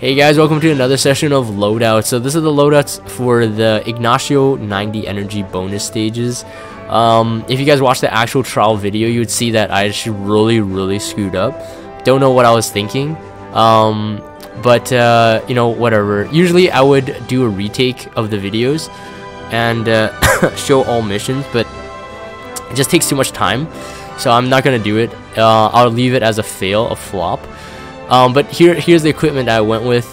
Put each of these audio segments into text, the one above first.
Hey guys, welcome to another session of Loadouts. So this is the loadouts for the Ignacio 90 NRG bonus stages. If you guys watched the actual trial video, you would see that I actually really screwed up. Don't know what I was thinking. But you know, whatever. Usually I would do a retake of the videos and show all missions, but it just takes too much time. So I'm not gonna do it. I'll leave it as a fail, a flop. But here's the equipment I went with.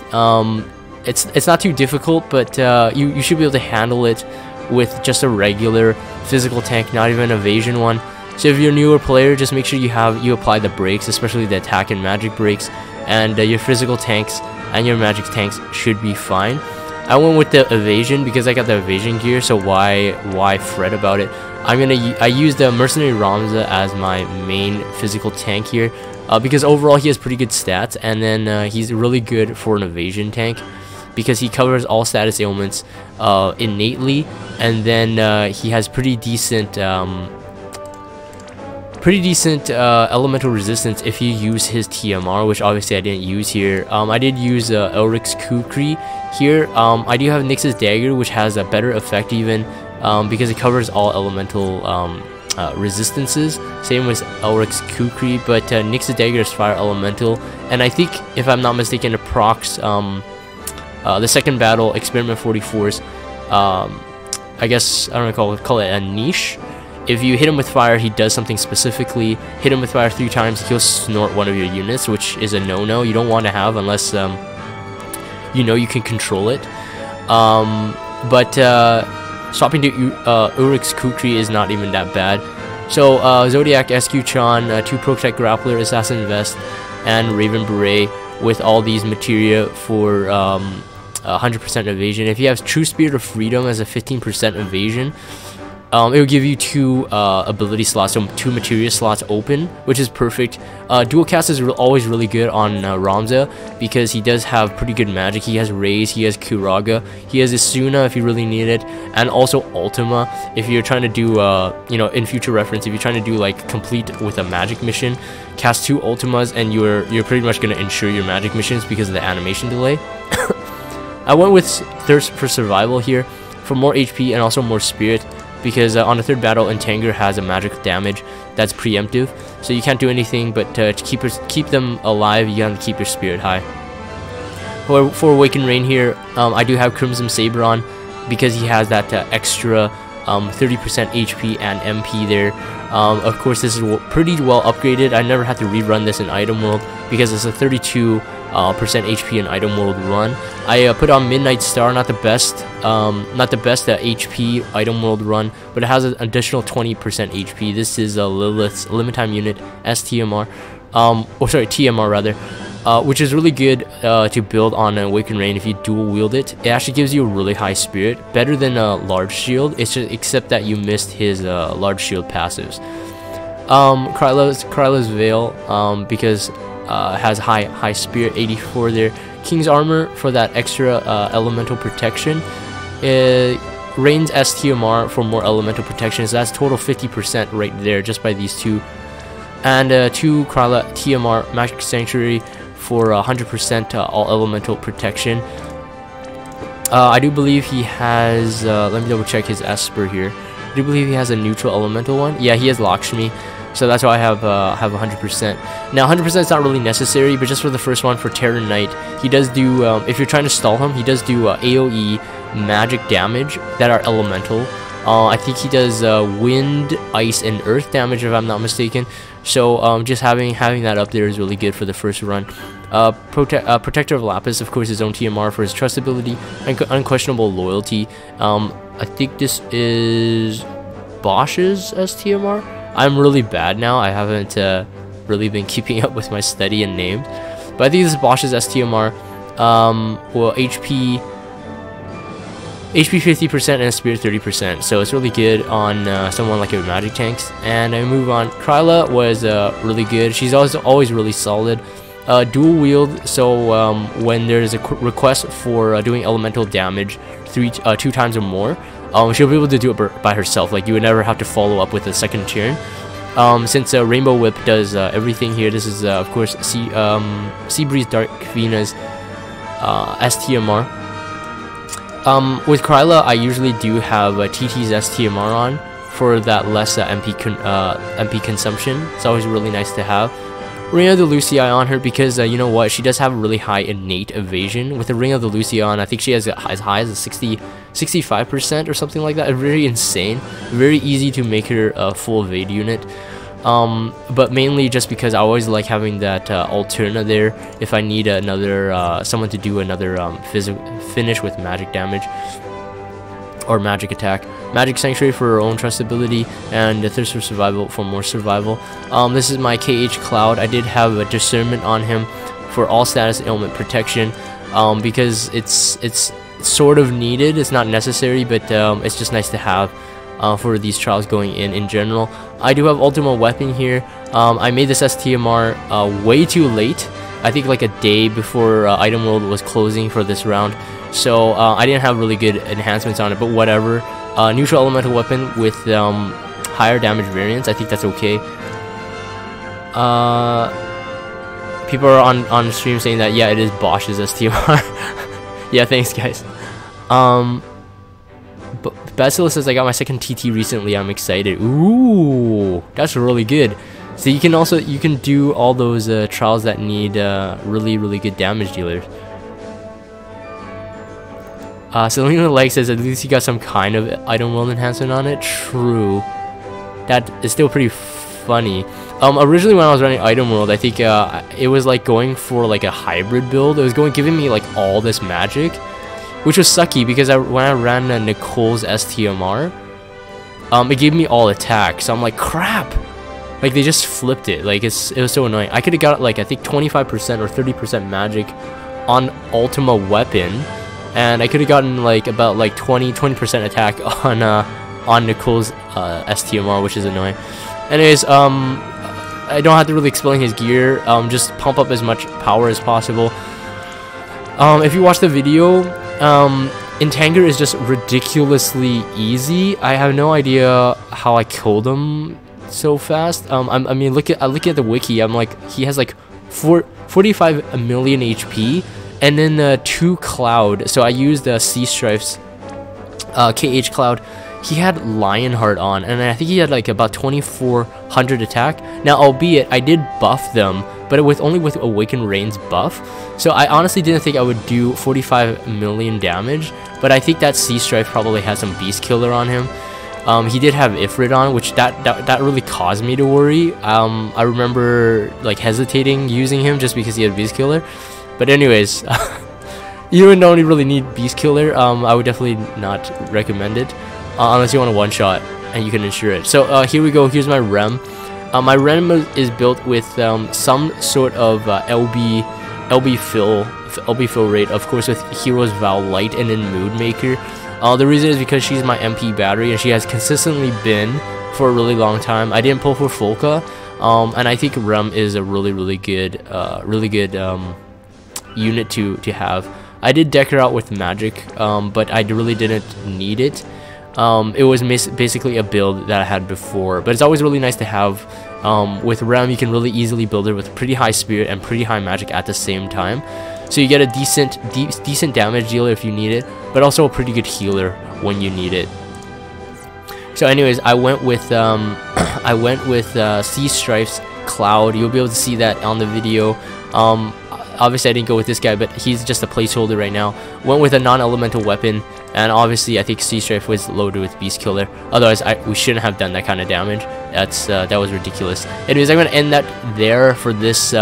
It's not too difficult, but you should be able to handle it with just a regular physical tank, not even an evasion one. So if you're a newer player, just make sure you apply the brakes, especially the attack and magic brakes, and your physical tanks and your magic tanks should be fine. I went with the evasion because I got the evasion gear, so why fret about it? I use the mercenary Ramza as my main physical tank here. Because overall he has pretty good stats, and then he's really good for an evasion tank because he covers all status ailments innately, and then he has pretty decent elemental resistance if you use his TMR, which obviously I didn't use here. I did use Elric's Kukri here. I do have Nyx's Dagger, which has a better effect even because it covers all elemental resistances. Same with Elric's Kukri, but Nyx's Dagger is fire elemental, and I think, if I'm not mistaken, it procs the second battle Experiment 44's I guess I don't know, call it a niche. If you hit him with fire, he does something specifically. Hit him with fire 3 times, he'll snort one of your units, which is a no-no. You don't want to have unless you know you can control it. Swapping to Ulrich's Kukri is not even that bad. So Zodiac SQ-chan, 2 Protect Grappler, Assassin Vest, and Raven Beret with all these materia for 100% evasion. If you have True Spirit of Freedom as a 15% evasion, it will give you 2 ability slots, so 2 materia slots open, which is perfect. Dual cast is always really good on Ramza because he does have pretty good magic. He has Raise, he has Kuraga, he has Isuna if you really need it, and also Ultima if you're trying to do, you know, in future reference, if you're trying to do like complete with a magic mission, cast 2 Ultimas and you're pretty much going to ensure your magic missions because of the animation delay. I went with Thirst for Survival here for more HP and also more spirit, because on the 3rd battle, Entangle has a magic damage that's preemptive, so you can't do anything but to keep them alive. You have to keep your spirit high. For Awakened Rain here, I do have Crimson Saber on because he has that extra 30% HP and MP there. Of course, this is pretty well upgraded. I never had to rerun this in Item World because it's a 32% HP in Item World run. I put on Midnight Star, not the best HP Item World run, but it has an additional 20% HP. This is Lilith's Limit Time Unit STMR, TMR rather, which is really good to build on Awakened Rain if you dual wield it. It actually gives you a really high spirit, better than a Large Shield. It's just except that you missed his Large Shield passives. Kryla's Veil, because has high spirit, 84 there. King's Armor for that extra elemental protection. Rain's STMR for more elemental protection, so that's total 50% right there just by these 2. And 2 Kryla TMR Magic Sanctuary for 100% all elemental protection. I do believe he has, let me double check his Esper here. I do believe he has a neutral elemental one. Yeah, he has Lakshmi. So that's why I have 100%. Now 100% is not really necessary, but just for the first one, for Terror Knight, he does do, if you're trying to stall him, he does do AoE magic damage that are elemental. I think he does wind, ice, and earth damage if I'm not mistaken. So just having that up there is really good for the first run. Protector of Lapis, of course, his own TMR for his trustability and unquestionable loyalty. I think this is Bosch's STMR. I'm really bad now. I haven't really been keeping up with my study and names, but I think this is Bosch's STMR. Well, HP 50% and Spirit 30%, so it's really good on someone like your magic tanks. And I move on. Kryla was really good. She's always really solid. Dual wield, so when there's a request for doing elemental damage 2 times or more, she'll be able to do it by herself. Like, you would never have to follow up with a second turn. Since Rainbow Whip does everything here, this is of course Sea Breeze Dark Venus STMR. With Kryla, I usually do have TT's STMR on for that less MP consumption. It's always really nice to have. Ring of the Lucii on her because you know what, she does have really high innate evasion. With the Ring of the Lucii on, I think she has as high as a 65% or something like that. It's really insane. Very easy to make her a full evade unit. But mainly just because I always like having that Alterna there if I need another someone to do another finish with magic damage or magic attack. Magic Sanctuary for her own trustability, and the Thirst for Survival for more survival. This is my KH Cloud. I did have a Discernment on him for all status ailment protection because it's sort of needed. It's not necessary, but it's just nice to have for these trials going in general. I do have Ultimate Weapon here. I made this STMR way too late. I think like a day before Item World was closing for this round. So I didn't have really good enhancements on it, but whatever. Neutral Elemental Weapon with higher damage variance. I think that's okay. People are on stream saying that, yeah, it is Bosch's STMR. Yeah, thanks guys. But Basilisk says I got my second TT recently. I'm excited. Ooh, that's really good. So you can do all those trials that need really good damage dealers. Selena Lake says at least you got some kind of item world enhancement on it. True. That is still pretty funny. Originally when I was running item world, I think it was like going for like a hybrid build. It was giving me like all this magic, which was sucky because when I ran Nicole's STMR, it gave me all attack. So I'm like, crap. Like they just flipped it. Like it was so annoying. I could have got like I think 25% or 30% magic on Ultima Weapon, and I could have gotten like about like 20% attack on Nicole's STMR, which is annoying. Anyways, I don't have to really explain his gear. Just pump up as much power as possible. If you watch the video, Entangle is just ridiculously easy. I have no idea how I killed him so fast. I mean, looking at the wiki, I'm like, he has like 45 million HP, and then 2 Cloud. So I used the Sea Strife's KH Cloud. He had Lionheart on, and I think he had like about 2400 attack. Now, albeit I did buff them, but only with Awakened Rain's buff. So I honestly didn't think I would do 45 million damage, but I think that Sea Strife probably has some Beast Killer on him. He did have Ifrit on, which that really caused me to worry. I remember like hesitating using him just because he had Beast Killer. But anyways, even though you really need Beast Killer, I would definitely not recommend it unless you want a one-shot and you can ensure it. So here we go. Here's my Rem. My Rem is built with some sort of LB fill rate, of course, with Hero's Vow Light and then Mood Maker. The reason is because she's my MP battery, and she has consistently been for a really long time. I didn't pull for Folka, and I think Rem is a really good unit to have. I did deck her out with magic, but I really didn't need it. It was basically a build that I had before, but it's always really nice to have. With Rem, you can really easily build her with pretty high spirit and pretty high magic at the same time. So you get a decent damage dealer if you need it, but also a pretty good healer when you need it. So anyways, I went with Sea Strife's Cloud. You'll be able to see that on the video. Obviously I didn't go with this guy, but he's just a placeholder right now. Went with a non-elemental weapon, and obviously I think Sea Strife was loaded with Beast Killer. Otherwise we shouldn't have done that kind of damage. That was ridiculous. Anyways, I'm gonna end that there for this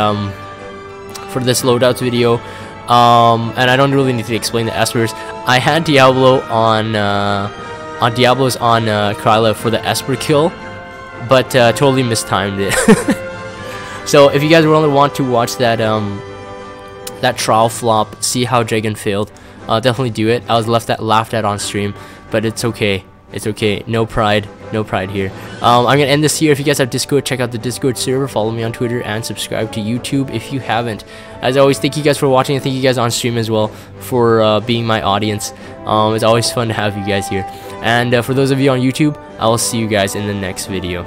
loadouts video. And I don't really need to explain the espers. I had Diablo on Kryla for the esper kill, but totally mistimed it. So if you guys really want to watch that that trial flop, see how Dragon failed, definitely do it. I was laughed at on stream, but it's okay. It's okay. No pride here. I'm gonna end this here. If you guys have Discord, check out the Discord server, follow me on Twitter, and subscribe to YouTube if you haven't. As always, thank you guys for watching, and thank you guys on stream as well for being my audience. It's always fun to have you guys here. And for those of you on YouTube, I will see you guys in the next video.